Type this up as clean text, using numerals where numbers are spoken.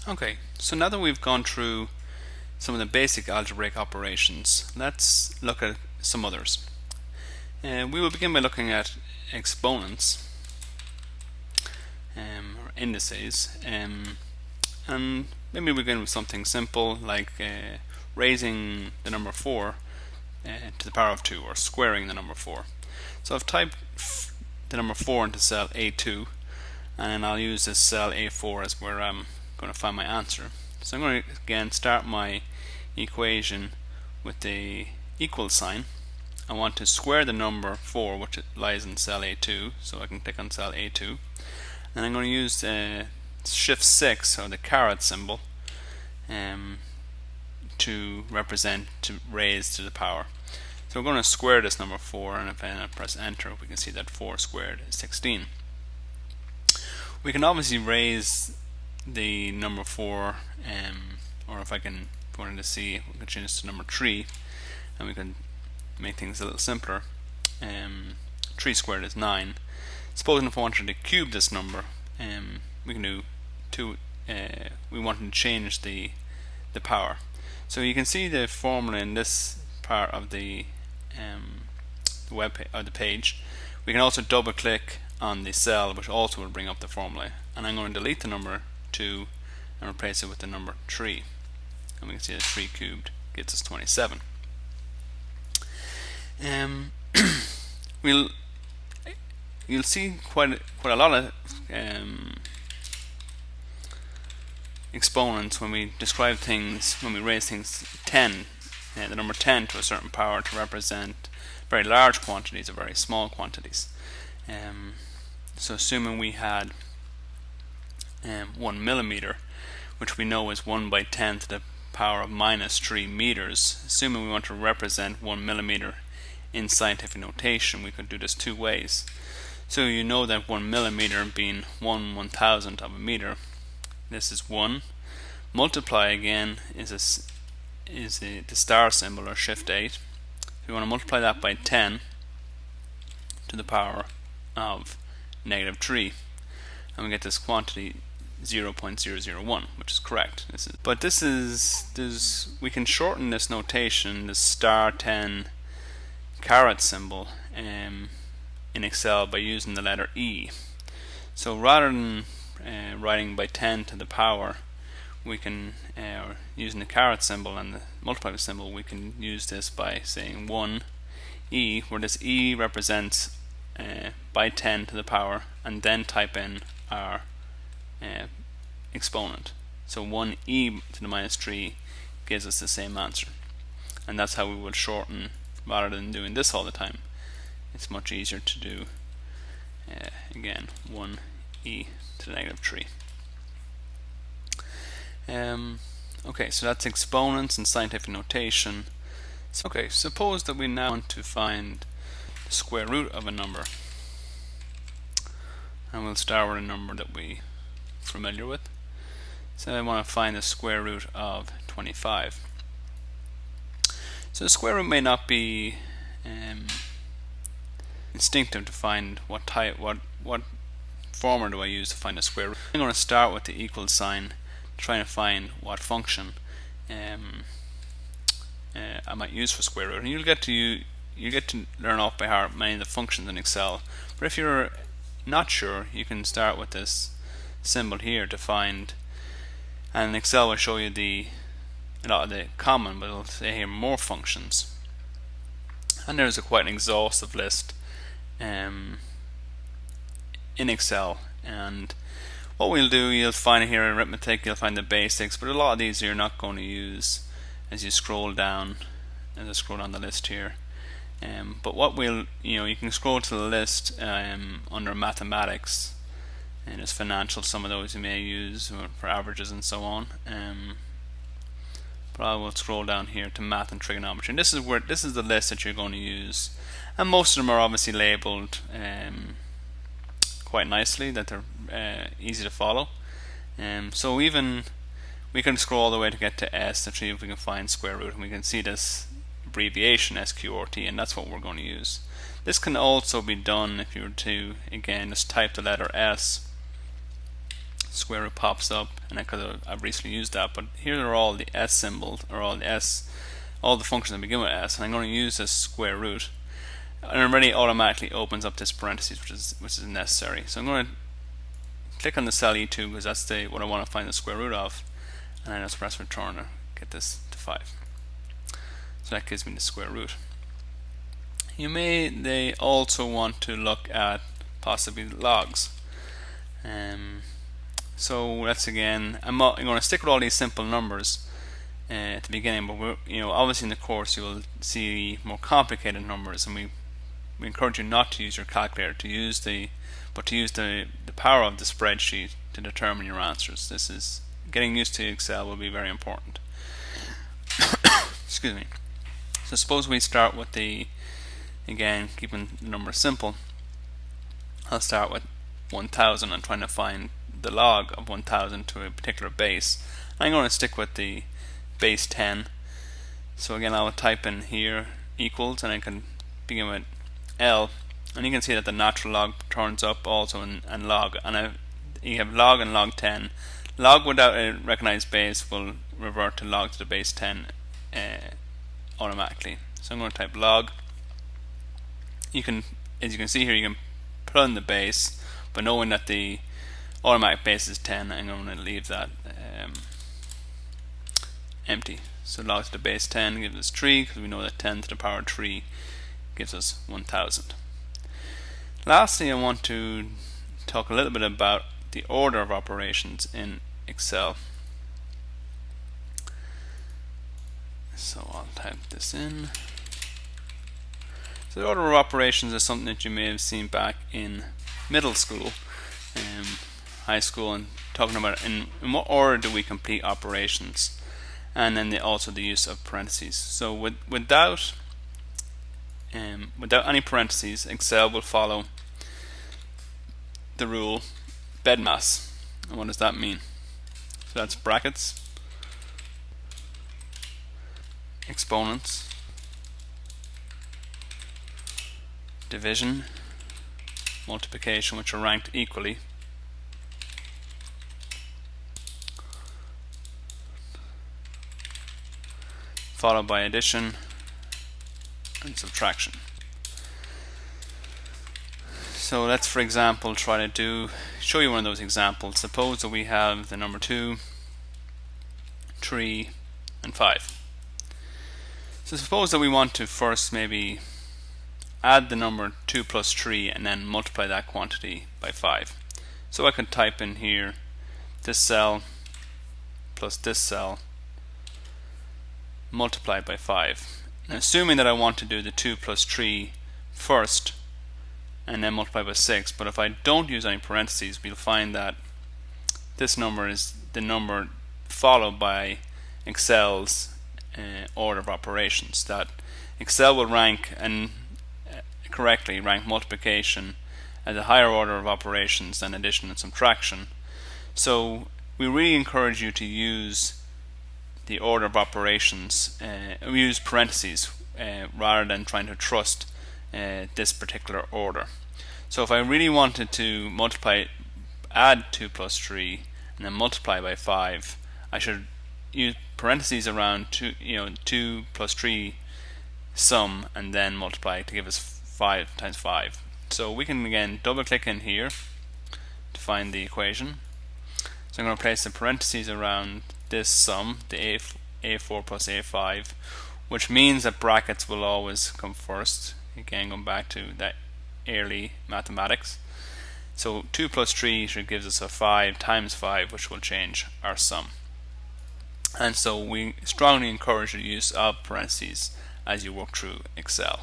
Okay, so now that we've gone through some of the basic algebraic operations, let's look at some others. We will begin by looking at exponents, or indices, and maybe we begin with something simple like raising the number 4 to the power of 2, or squaring the number 4. So I've typed the number 4 into cell A2, and then I'll use this cell A4 as where I'm going to find my answer. So I'm going to again start my equation with the equal sign. I want to square the number 4, which lies in cell A2, so I can click on cell A2, and I'm going to use shift 6, or the caret symbol, to represent to raise to the power. So we're going to square this number 4, and if I press enter, we can see that 4 squared is 16. We can obviously raise the number 4, or if I wanted to see, we can change this to number 3, and we can make things a little simpler. 3 squared is 9. Supposing if I wanted to cube this number, we can do 2. We wanted to change the power. So you can see the formula in this part of the web or the page. We can also double click on the cell, which also will bring up the formula, and I'm going to delete the number 2 and replace it with the number 3, and we can see that 3 cubed gets us 27. You'll see quite a lot of exponents when we describe things, when we raise things 10, the number 10 to a certain power to represent very large quantities or very small quantities. So assuming we had 1 millimeter, which we know is 1 by 10 to the power of minus 3 meters, assuming we want to represent 1 millimeter in scientific notation, we could do this 2 ways. So you know that 1 millimeter being 1/1000th of a meter, this is 1. Multiply again is the star symbol, or shift 8. We want to multiply that by 10 to the power of -3, and we get this quantity 0.001, which is correct. We can shorten this notation, the star 10 caret symbol, in Excel by using the letter E. So rather than writing by 10 to the power, we can, using the caret symbol and the multiplier symbol, we can use this by saying 1e, where this e represents by 10 to the power, and then type in our exponent. So 1e to the -3 gives us the same answer, and that's how we will shorten rather than doing this all the time. It's much easier to do again 1e to the -3. Okay, so that's exponents in scientific notation. Okay, suppose that we now want to find the square root of a number, and we'll start with a number that we're familiar with. So I want to find the square root of 25. So the square root may not be instinctive to find what formula do I use to find the square root. I'm going to start with the equal sign, trying to find what function I might use for square root, and you'll get to learn off by heart many of the functions in Excel. But if you're not sure, you can start with this symbol here to find, and Excel will show you a lot of the common, but it'll say here more functions, and there's quite an exhaustive list in Excel. And what we'll do, you'll find here in arithmetic, you'll find the basics, but a lot of these you're not going to use as you scroll down, as I scroll down the list here. But what you can scroll to the list under mathematics, and there's financial, some of those you may use for averages and so on. But I will scroll down here to math and trigonometry, and this is the list that you're going to use, and most of them are obviously labeled quite nicely, that they're easy to follow. So even we can scroll all the way to get to S to see if we can find square root, and we can see this abbreviation SQRT, and that's what we're going to use. This can also be done if you were to, again, just type the letter S, square root pops up, and because I've recently used that. But here are all the s symbols, or all the functions that begin with s, and I'm going to use this square root, and it already automatically opens up this parentheses, which is necessary. So I'm going to click on the cell E2 because that's what I want to find the square root of, and then just press return to get this to 5. So that gives me the square root. They also want to look at possibly logs. So let's I'm going to stick with all these simple numbers at the beginning, but obviously in the course you will see more complicated numbers, and we encourage you not to use your calculator, to use the power of the spreadsheet to determine your answers. This is getting used to Excel will be very important. Excuse me. So suppose we start with again, keeping the number simple. I'll start with 1000 and trying to find the log of 1000 to a particular base. I'm going to stick with the base 10. So again, I'll type in here equals, and I can begin with L, and you can see that the natural log turns up also in log, and you have log and log 10. Log without a recognized base will revert to log to the base 10 automatically. So I'm going to type log. As you can see here, you can put in the base, but knowing that the automatic base is 10, I'm going to leave that empty. So log to the base 10 gives us 3, because we know that 10 to the power 3 gives us 1000. Lastly, I want to talk a little bit about the order of operations in Excel. So I'll type this in. So the order of operations is something that you may have seen back in middle school, high school, and talking about in what order do we complete operations, and then also the use of parentheses. So without any parentheses, Excel will follow the rule bedmas. And what does that mean? So that's brackets, exponents, division, multiplication, which are ranked equally, followed by addition and subtraction. So let's, for example, try to show you one of those examples. Suppose that we have the number 2, 3, and 5. So suppose that we want to first maybe add the number 2 plus 3 and then multiply that quantity by 5. So I could type in here this cell plus this cell multiplied by 5. Now, assuming that I want to do the 2 plus 3 first and then multiply by 6, but if I don't use any parentheses, we'll find that this number is the number followed by Excel's order of operations. That Excel will rank and correctly rank multiplication as a higher order of operations than addition and subtraction. So we really encourage you to use the order of operations, use parentheses rather than trying to trust this particular order. So if I really wanted to add 2 plus 3 and then multiply by 5, I should use parentheses around 2 plus 3 sum and then multiply to give us 5 times 5. So we can again double click in here to find the equation. So I'm going to place the parentheses around this sum, the A4 plus A5, which means that brackets will always come first. Again, going back to that early mathematics. So 2 plus 3 should gives us a 5 times 5, which will change our sum. And so we strongly encourage the use of parentheses as you work through Excel.